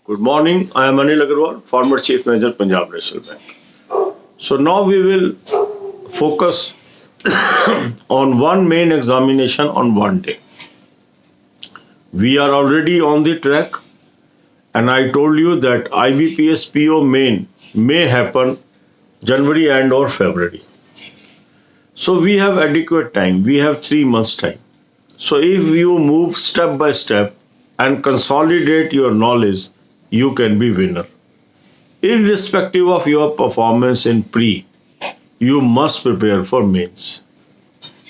Good morning. I am Anil Agarwal, former Chief Manager, Punjab National Bank. So now we will focus on one main examination on one day. We are already on the track, and I told you that IBPS PO main may happen January and or February. So we have adequate time. We have 3 months time. So if you move step by step and consolidate your knowledge, you can be winner. Irrespective of your performance in pre, you must prepare for mains.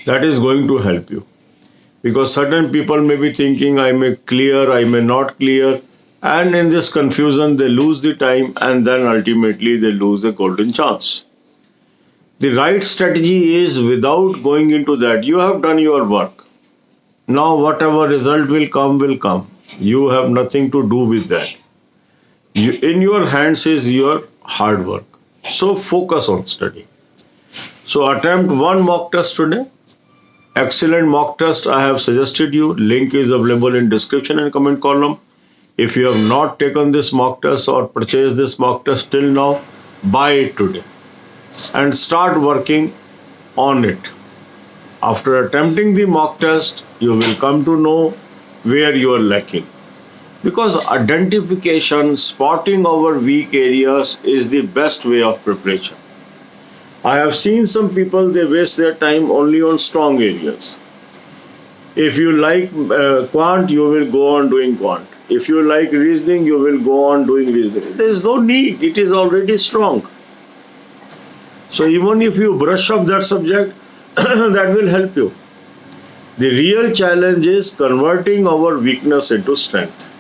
That is going to help you. Because certain people may be thinking, I may clear, I may not clear. And in this confusion, they lose the time and then ultimately they lose the golden chance. The right strategy is, without going into that, you have done your work. Now whatever result will come. You have nothing to do with that. In your hands is your hard work. So focus on study. So attempt one mock test today. Excellent mock test I have suggested you. Link is available in description and comment column. If you have not taken this mock test or purchased this mock test till now, buy it today and start working on it. After attempting the mock test, you will come to know where you are lacking. Because identification, spotting our weak areas is the best way of preparation. I have seen some people, they waste their time only on strong areas. If you like quant, you will go on doing quant. If you like reasoning, you will go on doing reasoning. There is no need. It is already strong. So even if you brush up that subject, that will help you. The real challenge is converting our weakness into strength.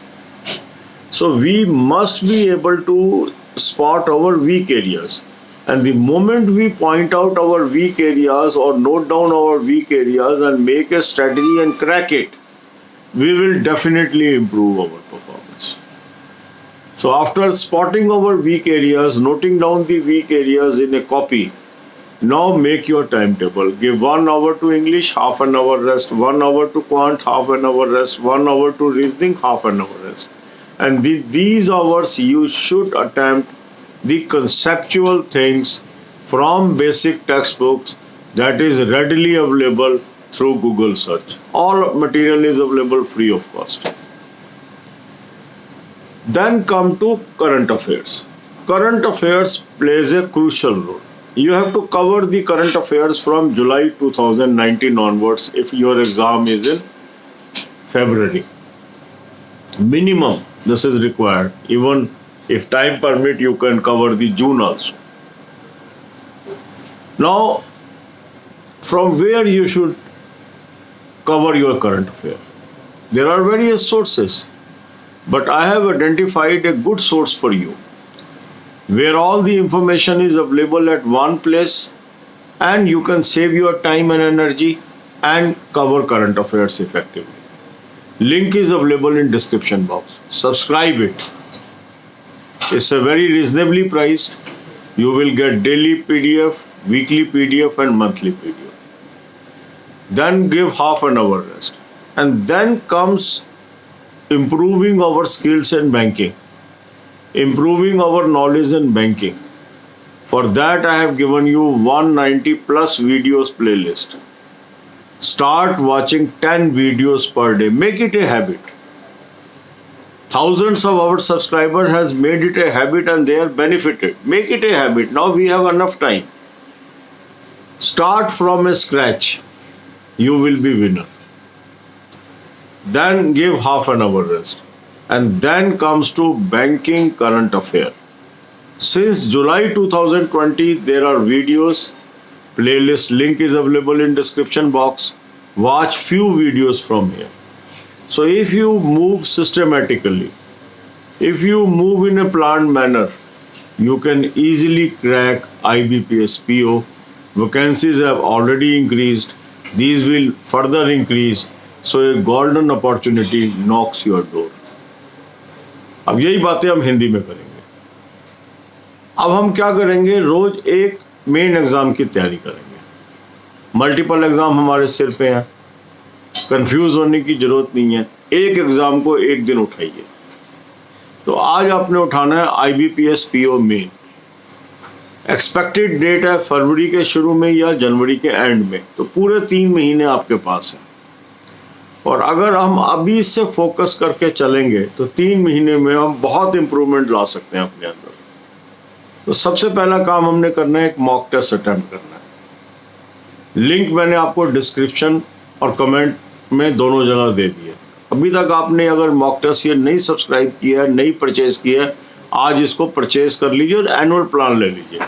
So we must be able to spot our weak areas. And the moment we point out our weak areas or note down our weak areas and make a strategy and crack it, we will definitely improve our performance. So after spotting our weak areas, noting down the weak areas in a copy, now make your timetable. Give 1 hour to English, half an hour rest, 1 hour to quant, half an hour rest, 1 hour to reasoning, half an hour rest. And these hours you should attempt the conceptual things from basic textbooks that is readily available through Google search. All material is available free of cost. Then come to current affairs. Current affairs plays a crucial role. You have to cover the current affairs from July 2019 onwards if your exam is in February. Minimum this is required. Even if time permit, you can cover the June also. Now, from where you should cover your current affair? There are various sources, but I have identified a good source for you, where all the information is available at one place and you can save your time and energy and cover current affairs effectively. Link is available in description box. Subscribe it. It's a very reasonably priced. You will get daily PDF, weekly PDF and monthly PDF. Then give half an hour rest. And then comes improving our skills in banking. Improving our knowledge in banking. For that I have given you 190 plus videos playlist. Start watching 10 videos per day. Make it a habit. Thousands of our subscribers has made it a habit and they are benefited. Make it a habit. Now we have enough time. Start from a scratch. You will be winner. Then give half an hour rest. And then comes to banking current affair. Since July 2020, there are videos. Playlist link is available in description box. Watch few videos from here. So if you move systematically, if you move in a planned manner, you can easily crack IBPS PO. Vacancies have already increased. These will further increase. So a golden opportunity knocks your door. अब यही बातें हम हिंदी में करेंगे. अब हम क्या करेंगे, रोज एक मेन एग्जाम की तैयारी करेंगे. मल्टीपल एग्जाम हमारे सिर पे हैं, कंफ्यूज होने की जरूरत नहीं है. एक एग्जाम को एक दिन उठाइए. तो आज आपने उठाना है IBPS PO main. Expected date है फरवरी के शुरू में या जनवरी के एंड में, तो पूरे 3 महीने आपके पास है। और अगर हम अभी से फोकस करके चलेंगे तो 3 महीने में हम बहुत इंप्रूवमेंट ला सकते हैं अपने अंदर। तो सबसे पहला काम हमने करना है, एक मॉक टेस्ट अटेम्प्ट करना है। लिंक मैंने आपको डिस्क्रिप्शन और कमेंट में दोनों जगह दे दिए। अभी तक आपने अगर मॉक टेस्ट ये नहीं सब्सक्राइब किया है, नहीं परचेज किया है, आज इसको परचेज कर लीजिए और एनुअल प्लान ले लीजिए,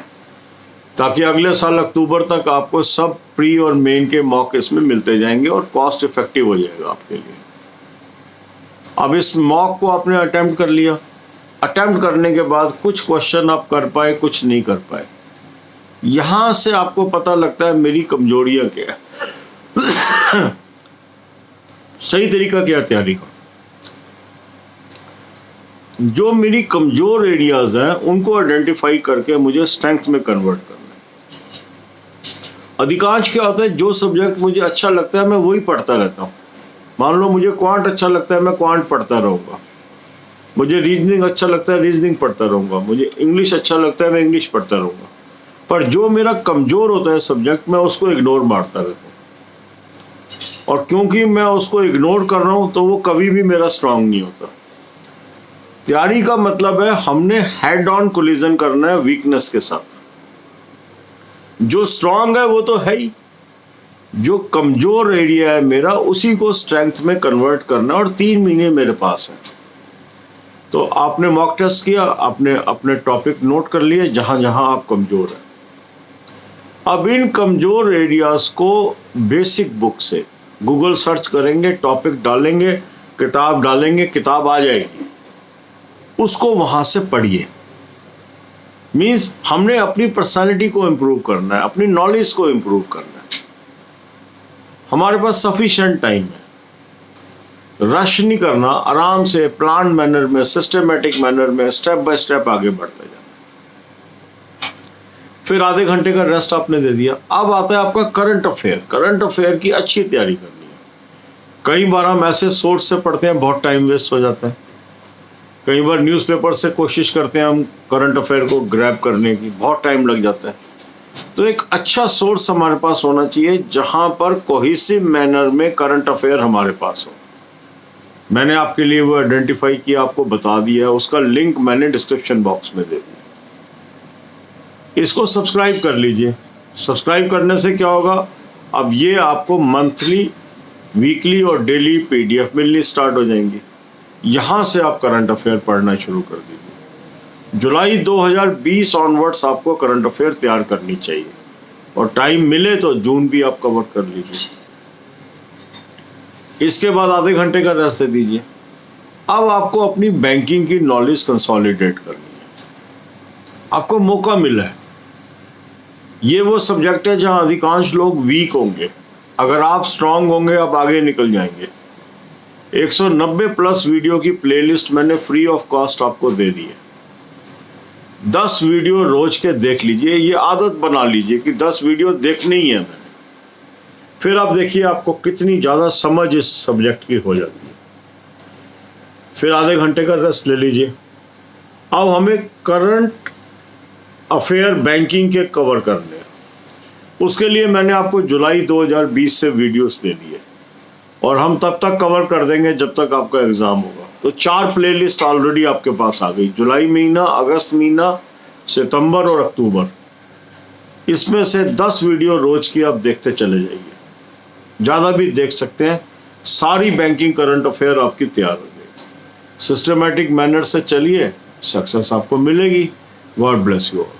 ताकि अगले साल अक्टूबर तक आपको सब प्री और मेन के मॉक इसमें मिलते जाएंगे और कॉस्ट इफेक्टिव हो जाएगा आपके लिए। अब इस मॉक को आपने अटेम्प्ट कर लिया। अटेम्प्ट करने के बाद कुछ क्वेश्चन आप कर पाए, कुछ नहीं कर पाए। यहां से आपको पता लगता है मेरी कमजोरियां क्या है, सही तरीका क्या तैयारी का। जो मेरी कमजोर एरियाज हैं उनको आइडेंटिफाई करके मुझे स्ट्रेंथ में कन्वर्ट करना है। अधिकांश क्या होता है, जो सब्जेक्ट मुझे अच्छा लगता है मैं वही पढ़ता रहता हूँ। मान लो मुझे क्वांट अच्छा लगता है, मैं क्वांट पढ़ता रहूँगा। मुझे रीजनिंग अच्छा लगता है, रीजनिंग पढ़ता रहूँगा। मुझे इंग्लिश अच्छा लगता है, मैं इंग्लिश पढ़ता रहूँगा। पर जो मेरा कमजोर होता है सब्जेक्ट, मैं उसको इग्नोर मारता रहता हूँ। और क्योंकि मैं उसको इग्नोर कर रहा हूँ तो वो कभी भी मेरा स्ट्रांग नहीं होता। तैयारी का मतलब है हमने हेड ऑन कोलिजन करना है वीकनेस के साथ। जो स्ट्रांग है वो तो है ही, जो कमजोर एरिया है मेरा उसी को स्ट्रेंथ में कन्वर्ट करना है। और 3 महीने मेरे पास है। तो आपने मॉक टेस्ट किया, आपने अपने टॉपिक नोट कर लिए जहां जहां आप कमजोर हैं। अब इन कमजोर एरियाज को बेसिक बुक से गूगल सर्च करेंगे, टॉपिक डालेंगे, किताब डालेंगे, किताब आ जाएगी, उसको वहां से पढ़िए। मीन्स हमने अपनी पर्सनालिटी को इंप्रूव करना है, अपनी नॉलेज को इंप्रूव करना है। हमारे पास सफिशिएंट टाइम है, रश नहीं करना, आराम से प्लान मैनर में, सिस्टमेटिक मैनर में, स्टेप बाय स्टेप आगे बढ़ते जाना। फिर आधे घंटे का रेस्ट आपने दे दिया। अब आता है आपका करंट अफेयर। करंट अफेयर की अच्छी तैयारी करनी है। कई बार हम ऐसे सोर्स से पढ़ते हैं, बहुत टाइम वेस्ट हो जाता है। कई बार न्यूज़पेपर से कोशिश करते हैं हम करंट अफेयर को ग्रैब करने की, बहुत टाइम लग जाता है। तो एक अच्छा सोर्स हमारे पास होना चाहिए जहां पर कोहेसिव मैनर में करंट अफेयर हमारे पास हो। मैंने आपके लिए वो आइडेंटिफाई किया, आपको बता दिया, उसका लिंक मैंने डिस्क्रिप्शन बॉक्स में दे दिया। इसको सब्सक्राइब कर लीजिए। सब्सक्राइब करने से क्या होगा, अब ये आपको मंथली, वीकली और डेली PDF मिलनी स्टार्ट हो जाएंगी। यहाँ से आप करंट अफेयर पढ़ना शुरू कर दीजिए। जुलाई 2020 ऑनवर्ड्स आपको करंट अफेयर तैयार करनी चाहिए, और टाइम मिले तो जून भी आप कवर कर लीजिए। इसके बाद आधे घंटे का रेस्ट दे दीजिए। अब आपको अपनी बैंकिंग की नॉलेज कंसोलिडेट करनी है। आपको मौका मिला है। ये वो सब्जेक्ट है जहां अधिकांश लोग वीक होंगे। अगर आप स्ट्रांग होंगे आप आगे निकल जाएंगे। 190 प्लस वीडियो की प्लेलिस्ट मैंने फ्री ऑफ कॉस्ट आपको दे दी है। 10 वीडियो रोज के देख लीजिए। ये आदत बना लीजिए कि 10 वीडियो देखनी ही है मैंने। फिर आप देखिए आपको कितनी ज़्यादा समझ इस सब्जेक्ट की हो जाती है। फिर आधे घंटे का रेस्ट ले लीजिए। अब हमें करंट अफेयर बैंकिंग के कवर करने हैं। उसके लिए मैंने आपको जुलाई 2020 से वीडियोस दे दिए, और हम तब तक कवर कर देंगे जब तक आपका एग्ज़ाम होगा। तो 4 प्लेलिस्ट ऑलरेडी आपके पास आ गई। जुलाई महीना, अगस्त महीना, सितंबर और अक्टूबर। इसमें से 10 वीडियो रोज की आप देखते चले जाइए, ज़्यादा भी देख सकते हैं। सारी बैंकिंग करंट अफेयर आपकी तैयार हो जाएगी। सिस्टमेटिक मैनर से चलिए, सक्सेस आपको मिलेगी। God bless you all.